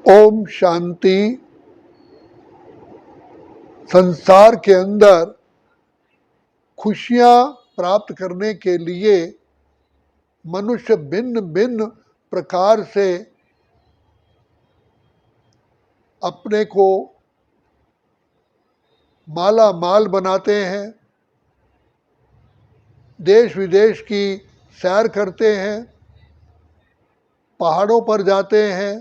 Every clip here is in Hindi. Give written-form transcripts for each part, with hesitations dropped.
ओम शांति। संसार के अंदर खुशियां प्राप्त करने के लिए मनुष्य भिन्न भिन्न प्रकार से अपने को माला माल बनाते हैं, देश विदेश की सैर करते हैं, पहाड़ों पर जाते हैं,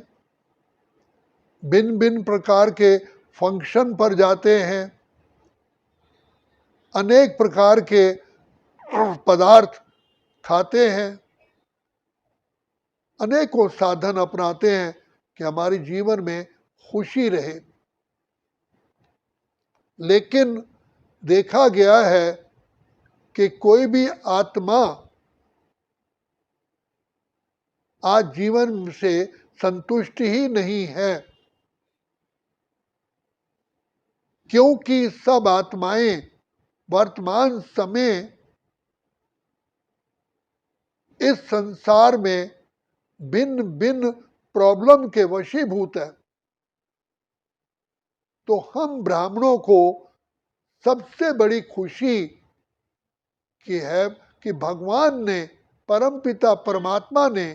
भिन्न भिन्न प्रकार के फंक्शन पर जाते हैं, अनेक प्रकार के पदार्थ खाते हैं, अनेकों साधन अपनाते हैं कि हमारे जीवन में खुशी रहे। लेकिन देखा गया है कि कोई भी आत्मा आज जीवन से संतुष्ट ही नहीं है, क्योंकि सब आत्माएं वर्तमान समय इस संसार में भिन्न भिन्न प्रॉब्लम के वशीभूत है। तो हम ब्राह्मणों को सबसे बड़ी खुशी की है कि भगवान ने, परमपिता परमात्मा ने,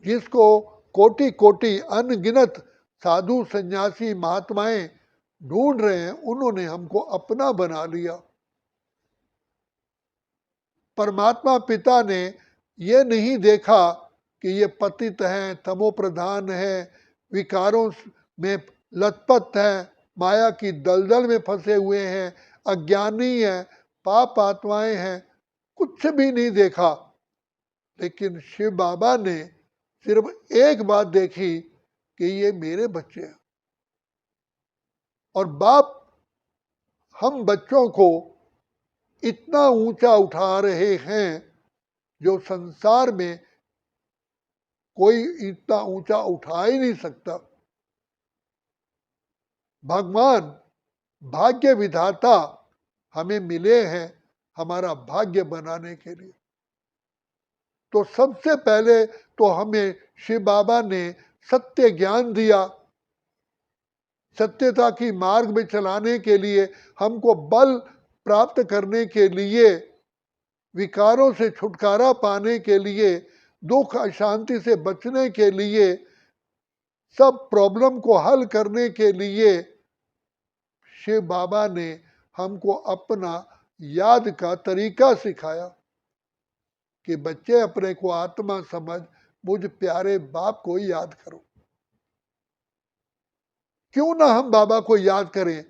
जिसको कोटि कोटि अनगिनत साधु सन्यासी महात्माएं ढूंढ रहे हैं, उन्होंने हमको अपना बना लिया। परमात्मा पिता ने ये नहीं देखा कि ये पतित हैं, तमो प्रधान है, विकारों में लथपथ हैं, माया की दलदल में फंसे हुए हैं, अज्ञानी हैं, पाप आत्माएं हैं, कुछ भी नहीं देखा। लेकिन शिव बाबा ने सिर्फ एक बात देखी कि ये मेरे बच्चे हैं। और बाप हम बच्चों को इतना ऊंचा उठा रहे हैं जो संसार में कोई इतना ऊंचा उठा ही नहीं सकता। भगवान भाग्य विधाता हमें मिले हैं हमारा भाग्य बनाने के लिए। तो सबसे पहले तो हमें शिव बाबा ने सत्य ज्ञान दिया। सत्यता की मार्ग में चलाने के लिए, हमको बल प्राप्त करने के लिए, विकारों से छुटकारा पाने के लिए, दुख अशांति से बचने के लिए, सब प्रॉब्लम को हल करने के लिए शिव बाबा ने हमको अपना याद का तरीका सिखाया कि बच्चे अपने को आत्मा समझ मुझ प्यारे बाप को याद करो। क्यों ना हम बाबा को याद करें,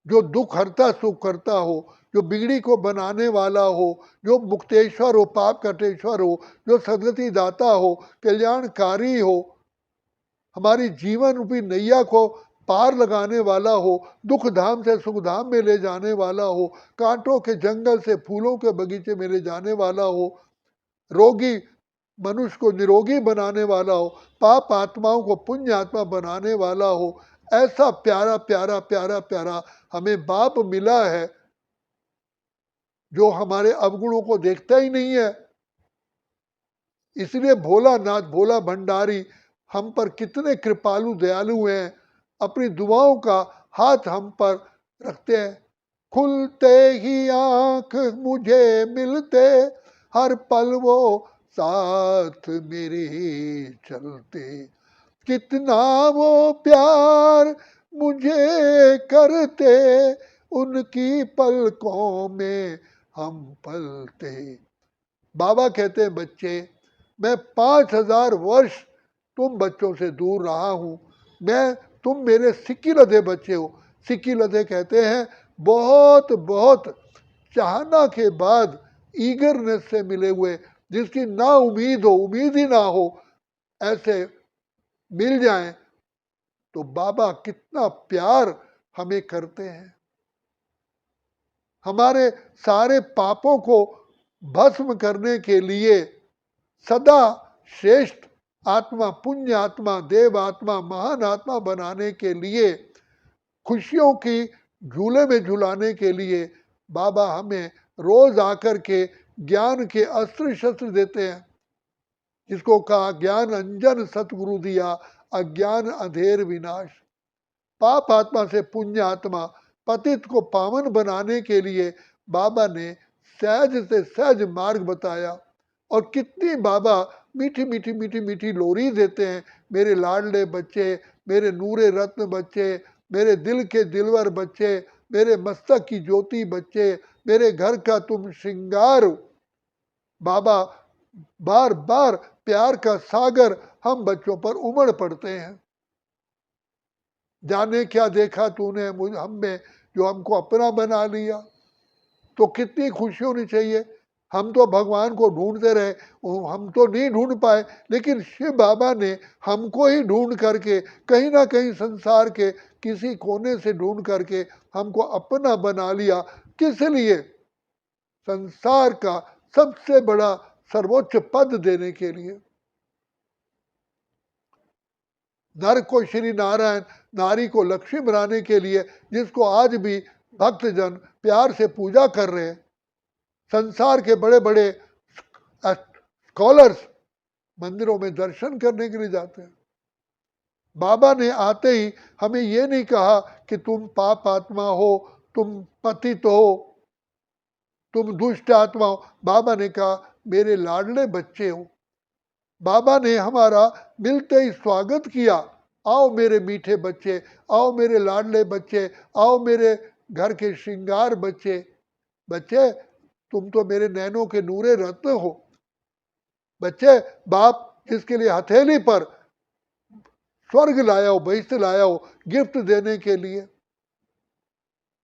जो दुख हरता सुख करता हो, जो बिगड़ी को बनाने वाला हो, जो मुक्तेश्वर हो, पाप कटेश्वर हो, जो सदगति दाता हो, कल्याणकारी हो, हमारी जीवन रूपी नैया को पार लगाने वाला हो, दुख धाम से सुख धाम में ले जाने वाला हो, कांटों के जंगल से फूलों के बगीचे में ले जाने वाला हो, रोगी मनुष्य को निरोगी बनाने वाला हो, पाप आत्माओं को पुण्य आत्मा बनाने वाला हो, ऐसा प्यारा प्यारा प्यारा प्यारा हमें बाप मिला है जो हमारे अवगुणों को देखता ही नहीं है। इसलिए भोलानाथ, भोला भंडारी हम पर कितने कृपालु दयालु हैं, अपनी दुआओं का हाथ हम पर रखते हैं। खुलते ही आंख मुझे मिलते, हर पल वो साथ मेरे चलते, कितना वो प्यार मुझे करते, उनकी पलकों में हम पलते। बाबा कहते हैं, बच्चे, मैं 5000 वर्ष तुम बच्चों से दूर रहा हूं, तुम मेरे सिक्की लधे बच्चे हो। सिक्की लधे कहते हैं बहुत बहुत चाहना के बाद ईगरनेस से मिले हुए, जिसकी ना उम्मीद हो, उम्मीद ही ना हो, ऐसे मिल जाएं तो बाबा कितना प्यार हमें करते हैं। हमारे सारे पापों को भस्म करने के लिए सदा श्रेष्ठ आत्मा, पुण्य आत्मा, देव आत्मा, महान आत्मा बनाने के लिए, खुशियों की झूले में झुलाने के लिए बाबा हमें रोज आकर के ज्ञान के अस्त्र शस्त्र देते हैं। जिसको कहा ज्ञान अंजन सतगुरु दिया, अज्ञान अंधेर विनाश। पाप आत्मा से पुण्य आत्मा पतित को पावन बनाने के लिए बाबा ने सहज से सहज मार्ग बताया। और कितनी बाबा मीठी मीठी मीठी मीठी लोरी देते हैं, मेरे लाडले बच्चे, मेरे नूरे रत्न बच्चे, मेरे दिल के दिलवर बच्चे, मेरे मस्तक की ज्योति बच्चे, मेरे घर का तुम श्रृंगार। बाबा बार बार प्यार का सागर हम बच्चों पर उमड़ पड़ते हैं। जाने क्या देखा तूने हम में जो हमको अपना बना लिया। तो कितनी खुशी होनी चाहिए। हम तो भगवान को ढूंढते रहे, हम तो नहीं ढूंढ पाए, लेकिन शिव बाबा ने हमको ही ढूंढ करके कहीं ना कहीं संसार के किसी कोने से ढूंढ करके हमको अपना बना लिया। किस लिए? संसार का सबसे बड़ा सर्वोच्च पद देने के लिए। नर को श्री नारायण, नारी को लक्ष्मी बनाने के लिए, जिसको आज भी भक्तजन प्यार से पूजा कर रहे हैं। संसार के बड़े बड़े स्कॉलर्स मंदिरों में दर्शन करने के लिए जाते हैं। बाबा ने आते ही हमें ये नहीं कहा कि तुम पाप आत्मा हो, तुम पतित हो, तुम दुष्ट आत्मा हो। बाबा ने कहा मेरे लाडले बच्चे हो। बाबा ने हमारा मिलते ही स्वागत किया, आओ मेरे मीठे बच्चे, आओ मेरे लाडले बच्चे, आओ मेरे घर के श्रृंगार बच्चे। बच्चे तुम तो मेरे नैनों के नूरे रत्न हो। बच्चे बाप जिसके लिए हथेली पर स्वर्ग लाया हो, बहिष्ठ लाया हो गिफ्ट देने के लिए।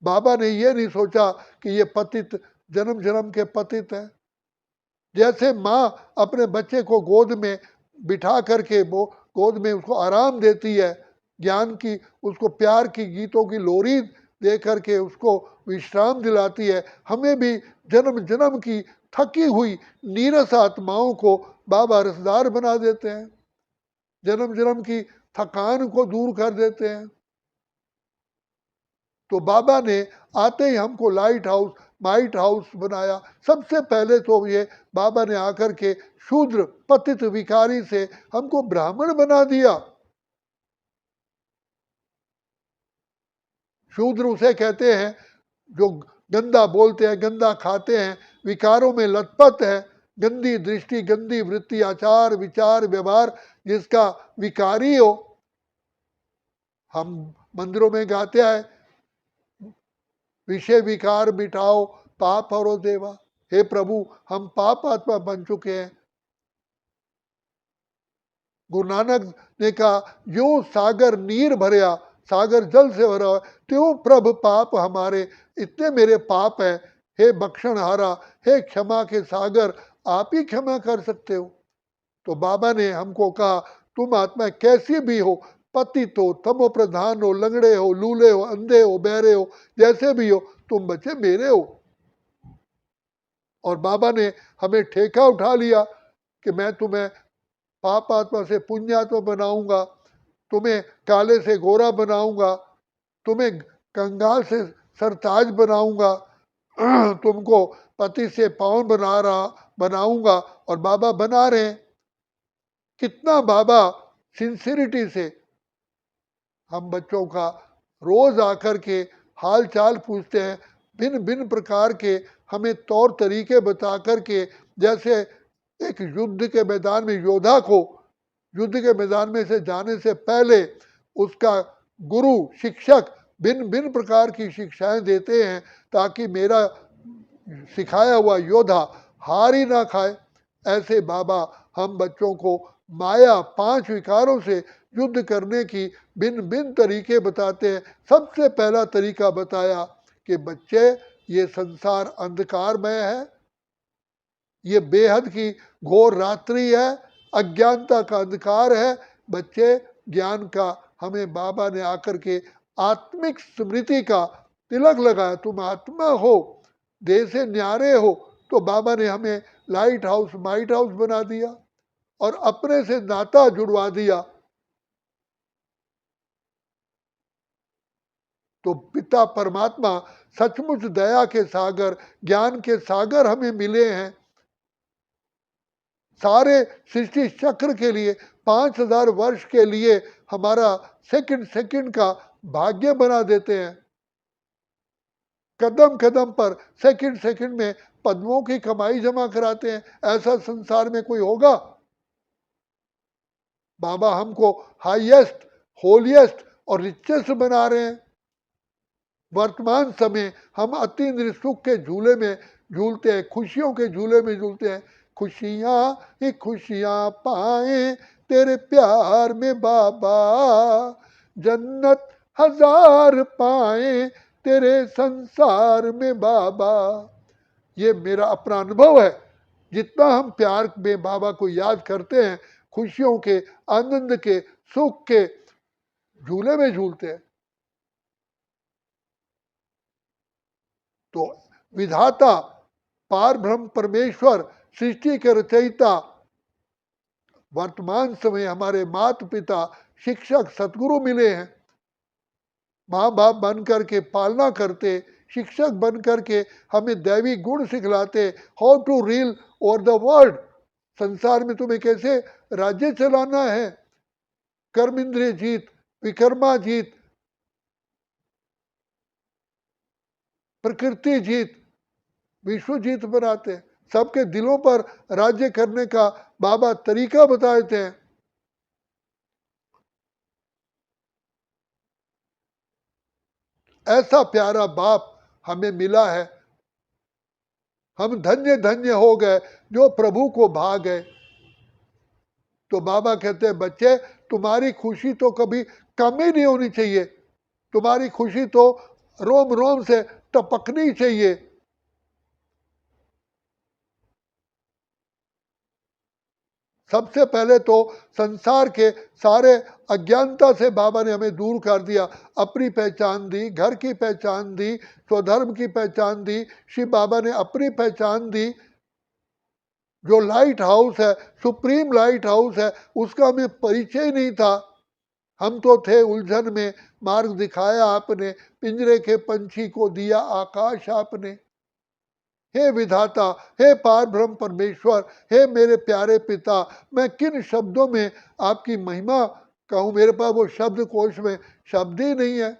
बाबा ने ये नहीं सोचा कि ये पतित जन्म जन्म के पतित है। जैसे माँ अपने बच्चे को गोद में बिठा करके वो गोद में उसको आराम देती है, ज्ञान की उसको प्यार की गीतों की लोरी दे करके उसको विश्राम दिलाती है, हमें भी जन्म जन्म की थकी हुई नीरस आत्माओं को बाबा रसदार बना देते हैं, जन्म जन्म की थकान को दूर कर देते हैं। तो बाबा ने आते ही हमको लाइट हाउस माइट हाउस बनाया। सबसे पहले तो ये बाबा ने आकर के शूद्र पतित विकारी से हमको ब्राह्मण बना दिया। शूद्र उसे कहते हैं जो गंदा बोलते हैं, गंदा खाते हैं, विकारों में लथपथ है, गंदी दृष्टि, गंदी वृत्ति, आचार विचार व्यवहार जिसका विकारी हो। हम मंदिरों में गाते हैं विषय विकार मिटाओ पाप हरो देवा। हे प्रभु हम पाप आत्मा बन चुके हैं। गुरु नानक ने कहा जो सागर नीर भरया, सागर जल से भरा, त्यों प्रभ पाप हमारे, इतने मेरे पाप है। हे बख्शनहारा, हे क्षमा के सागर, आप ही क्षमा कर सकते हो। तो बाबा ने हमको कहा तुम आत्मा कैसी भी हो, पतित हो, तमो प्रधान हो, लंगड़े हो, लूले हो, अंधे हो, बहरे हो, जैसे भी हो, तुम बच्चे मेरे हो। और बाबा ने हमें ठेका उठा लिया कि मैं तुम्हें पाप आत्मा से पुण्यात्मा बनाऊंगा, तुम्हें काले से गोरा बनाऊंगा, तुम्हें कंगाल से सरताज बनाऊंगा, तुमको पति से पावन बनाऊंगा। और बाबा बना रहे हैं। कितना बाबा सिंसिरिटी से हम बच्चों का रोज आकर के हाल चाल पूछते हैं, भिन्न भिन्न प्रकार के हमें तौर तरीके बता करके, जैसे एक युद्ध के मैदान में योद्धा को युद्ध के मैदान में से जाने से पहले उसका गुरु शिक्षक भिन्न भिन्न प्रकार की शिक्षाएं देते हैं ताकि मेरा सिखाया हुआ योद्धा हार ही ना खाए। ऐसे बाबा हम बच्चों को माया 5 विकारों से युद्ध करने की भिन्न भिन्न तरीके बताते हैं। सबसे पहला तरीका बताया कि बच्चे ये संसार अंधकारमय है, ये बेहद की घोर रात्रि है, अज्ञानता का अंधकार है। बच्चे ज्ञान का हमें बाबा ने आकर के आत्मिक स्मृति का तिलक लगाया। तुम आत्मा हो, देह से न्यारे हो। तो बाबा ने हमें लाइट हाउस माइट हाउस बना दिया और अपने से नाता जुड़वा दिया। तो पिता परमात्मा सचमुच दया के सागर, ज्ञान के सागर हमें मिले हैं। सारे सृष्टि चक्र के लिए 5000 वर्ष के लिए हमारा सेकंड सेकंड का भाग्य बना देते हैं। कदम कदम पर सेकंड सेकंड में पद्मों की कमाई जमा कराते हैं। ऐसा संसार में कोई होगा? बाबा हमको हाईएस्ट, होलिएस्ट और रिचेस्ट बना रहे हैं। वर्तमान समय हम अतीन्द्रिय सुख के झूले में झूलते हैं, खुशियों के झूले में झूलते हैं। खुशियां ही खुशियां पाए तेरे प्यार में बाबा, जन्नत हजार पाए तेरे संसार में बाबा। ये मेरा अपना अनुभव है। जितना हम प्यार में बाबा को याद करते हैं, खुशियों के, आनंद के, सुख के झूले में झूलते हैं। तो विधाता, पार ब्रह्म परमेश्वर, सृष्टि के रचयिता, वर्तमान समय हमारे माता पिता, शिक्षक, सतगुरु मिले हैं। माँ बाप बन करके पालना करते, शिक्षक बन करके हमें दैवी गुण सिखलाते, how to rule over the world. संसार में तुम्हें कैसे राज्य चलाना है, कर्म इंद्रिय जीत, विकर्मा जीत, प्रकृति जीत, विश्व जीत बनाते हैं। सबके दिलों पर राज्य करने का बाबा तरीका बताते हैं। ऐसा प्यारा बाप हमें मिला है। हम धन्य धन्य हो गए जो प्रभु को भा गए। तो बाबा कहते हैं, बच्चे तुम्हारी खुशी तो कभी कम ही नहीं होनी चाहिए, तुम्हारी खुशी तो रोम रोम से टपकनी चाहिए। सबसे पहले तो संसार के सारे अज्ञानता से बाबा ने हमें दूर कर दिया। अपनी पहचान दी, घर की पहचान दी, स्वधर्म की पहचान दी। शिव बाबा ने अपनी पहचान दी। जो लाइट हाउस है, सुप्रीम लाइट हाउस है, उसका हमें परिचय ही नहीं था। हम तो थे उलझन में, मार्ग दिखाया आपने, पिंजरे के पंछी को दिया आकाश आपने। हे विधाता, हे पार ब्रह्म परमेश्वर, हे मेरे प्यारे पिता, मैं किन शब्दों में आपकी महिमा कहूं? मेरे पास वो शब्द कोश में शब्द ही नहीं है।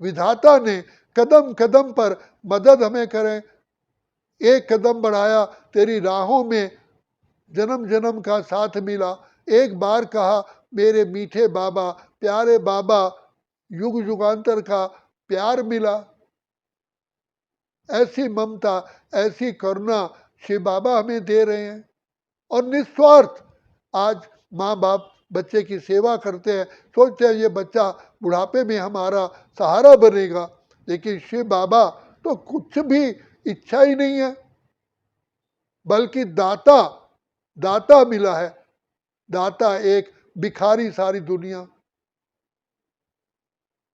विधाता ने कदम कदम पर मदद हमें करें। एक कदम बढ़ाया तेरी राहों में, जन्म जन्म का साथ मिला। एक बार कहा मेरे मीठे बाबा, प्यारे बाबा, युग युगांतर का प्यार मिला। ऐसी ममता, ऐसी करुणा शिव बाबा हमें दे रहे हैं। और निस्वार्थ आज माँ बाप बच्चे की सेवा करते हैं, सोचते हैं ये बच्चा बुढ़ापे में हमारा सहारा बनेगा। लेकिन शिव बाबा तो कुछ भी इच्छा ही नहीं है, बल्कि दाता, दाता मिला है। दाता एक, भिखारी सारी दुनिया।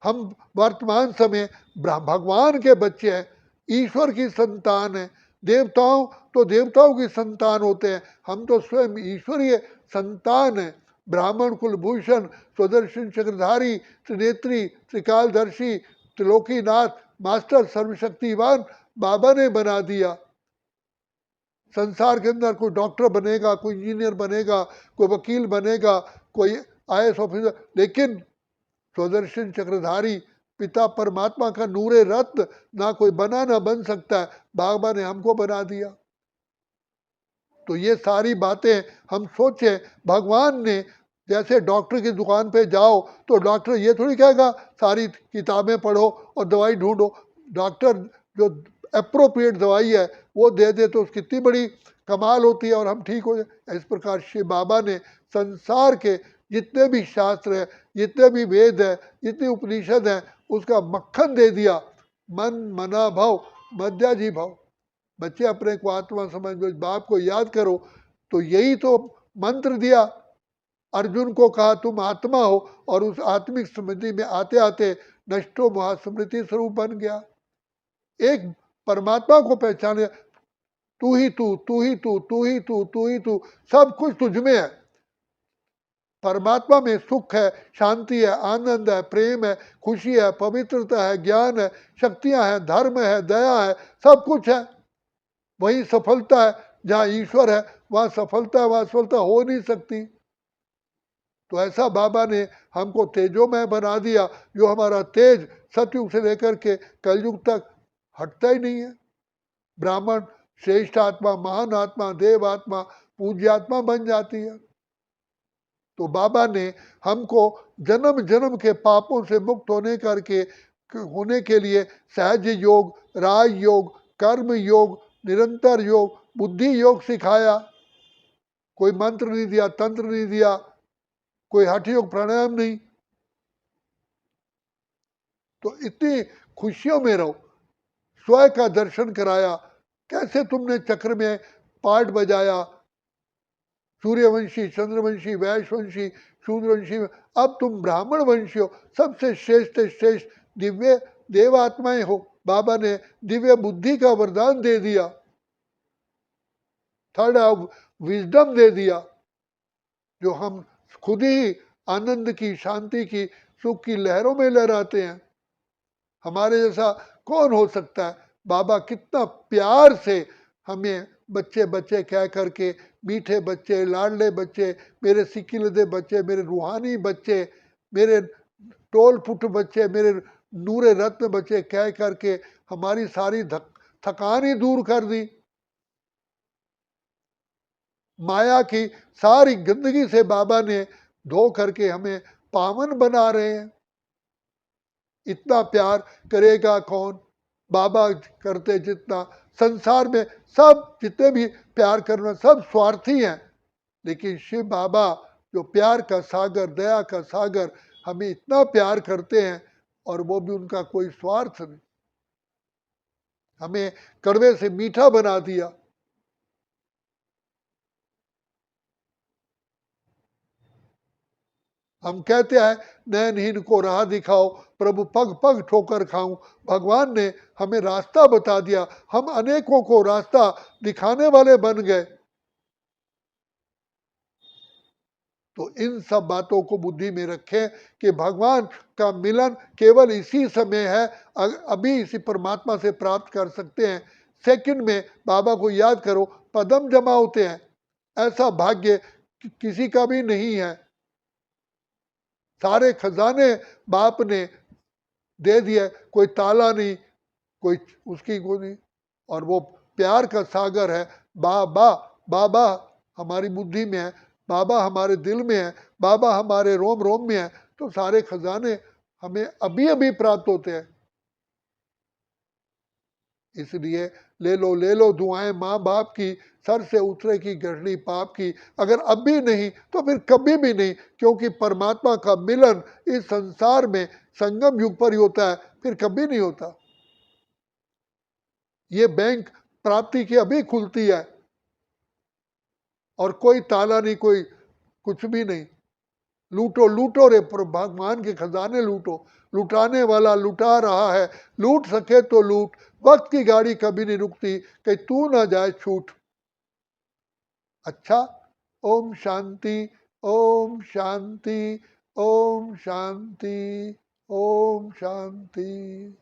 हम वर्तमान समय भगवान के बच्चे हैं, ईश्वर की संतान है। देवताओं तो देवताओं की संतान होते हैं, हम तो स्वयं ईश्वरीय संतान है। ब्राह्मण कुलभूषण, स्वदर्शन चक्रधारी, त्रिनेत्री, त्रिकालदर्शी, त्रिलोकीनाथ, मास्टर सर्वशक्तिवान बाबा ने बना दिया। संसार के अंदर कोई डॉक्टर बनेगा, कोई इंजीनियर बनेगा, कोई वकील बनेगा, कोई IAS ऑफिसर, लेकिन स्वदर्शन चक्रधारी पिता परमात्मा का नूरे रत्न ना कोई बना ना बन सकता है। बाबा ने हमको बना दिया। तो ये सारी बातें हम सोचें, भगवान ने, जैसे डॉक्टर की दुकान पे जाओ तो डॉक्टर ये थोड़ी कहेगा सारी किताबें पढ़ो और दवाई ढूंढो। डॉक्टर जो अप्रोप्रिएट दवाई है वो दे दे तो कितनी बड़ी कमाल होती है और हम ठीक हो जाए। इस प्रकार शिव बाबा ने संसार के जितने भी शास्त्र है, जितने भी वेद है, जितने उपनिषद है, उसका मक्खन दे दिया। मन मना भव मध्याजी भव। बच्चे अपने को आत्मा समझो, इस बाप को याद करो। तो यही तो मंत्र दिया। अर्जुन को कहा तुम आत्मा हो, और उस आत्मिक स्मृति में आते आते नष्टो महास्मृति स्वरूप बन गया। एक परमात्मा को पहचाने, तू ही तू, तू ही तू, तू ही तू, तू ही तू, सब कुछ तुझ में है। परमात्मा में सुख है, शांति है, आनंद है, प्रेम है, खुशी है, पवित्रता है, ज्ञान है, शक्तियां हैं, धर्म है, दया है, सब कुछ है। वही सफलता है। जहाँ ईश्वर है वहाँ सफलता, वहाँ असफलता हो नहीं सकती। तो ऐसा बाबा ने हमको तेजोमय बना दिया, जो हमारा तेज सतयुग से लेकर के कलयुग तक हटता ही नहीं है। ब्राह्मण श्रेष्ठ आत्मा, महान आत्मा, देव आत्मा, पूज्य आत्मा बन जाती है। तो बाबा ने हमको जन्म जन्म के पापों से मुक्त होने के लिए सहज योग, राज योग, कर्म योग, निरंतर योग, बुद्धि योग सिखाया। कोई मंत्र नहीं दिया, तंत्र नहीं दिया, कोई हठ योग प्राणायाम नहीं। तो इतनी खुशियों में रहो, स्वयं का दर्शन कराया, कैसे तुमने चक्र में पार्ट बजाया, सूर्यवंशी, चंद्रवंशी, वैश्यवंशी, शूद्रवंशी में, अब तुम ब्राह्मण वंशी हो, सबसे श्रेष्ठ श्रेष्ठ दिव्य देवात्माएं हो। बाबा ने दिव्य बुद्धि का वरदान दे दिया, थर्ड ऑफ विजडम दे दिया, जो हम खुद ही आनंद की, शांति की, सुख की लहरों में लहराते हैं। हमारे जैसा कौन हो सकता है। बाबा कितना प्यार से हमें बच्चे बच्चे कह करके, मीठे बच्चे, लाडले बच्चे, मेरे सिकिलदे बच्चे, मेरे रूहानी बच्चे, मेरे टोल फुट बच्चे, मेरे नूरे रत्न बच्चे कह करके हमारी सारी थकान ही दूर कर दी। माया की सारी गंदगी से बाबा ने धो करके हमें पावन बना रहे हैं। इतना प्यार करेगा कौन। बाबा करते जितना, संसार में सब जितने भी प्यार करना सब स्वार्थी हैं, लेकिन शिव बाबा जो प्यार का सागर, दया का सागर, हमें इतना प्यार करते हैं, और वो भी उनका कोई स्वार्थ नहीं, हमें कड़वे से मीठा बना दिया। हम कहते हैं नयनहीन को राह दिखाओ, प्रभु पग पग ठोकर खाऊं। भगवान ने हमें रास्ता बता दिया, हम अनेकों को रास्ता दिखाने वाले बन गए। तो इन सब बातों को बुद्धि में रखें कि भगवान का मिलन केवल इसी समय है, अभी इसी परमात्मा से प्राप्त कर सकते हैं। सेकंड में बाबा को याद करो, पदम जमा होते हैं, ऐसा भाग्य किसी का भी नहीं है। सारे खजाने बाप ने दे दिए, कोई ताला नहीं, कोई उसकी कोई नहीं। और वो प्यार का सागर है। बाबा, बाबा हमारी बुद्धि में है, बाबा हमारे दिल में है, बाबा हमारे रोम रोम में है, तो सारे खजाने हमें अभी अभी प्राप्त होते हैं। इसलिए ले लो दुआएं माँ बाप की, सर से उतरे की गठड़ी पाप की। अगर अब भी नहीं तो फिर कभी भी नहीं, क्योंकि परमात्मा का मिलन इस संसार में संगम युग पर ही होता है, फिर कभी नहीं होता। ये बैंक प्राप्ति की अभी खुलती है, और कोई ताला नहीं, कोई कुछ भी नहीं। लूटो लूटो रे भगवान के खजाने लूटो, लुटाने वाला लुटा रहा है, लूट सके तो लूट, वक्त की गाड़ी कभी नहीं रुकती, कहीं तू ना जाए छूट। अच्छा, ओम शांति, ओम शांति, ओम शांति, ओम शांति।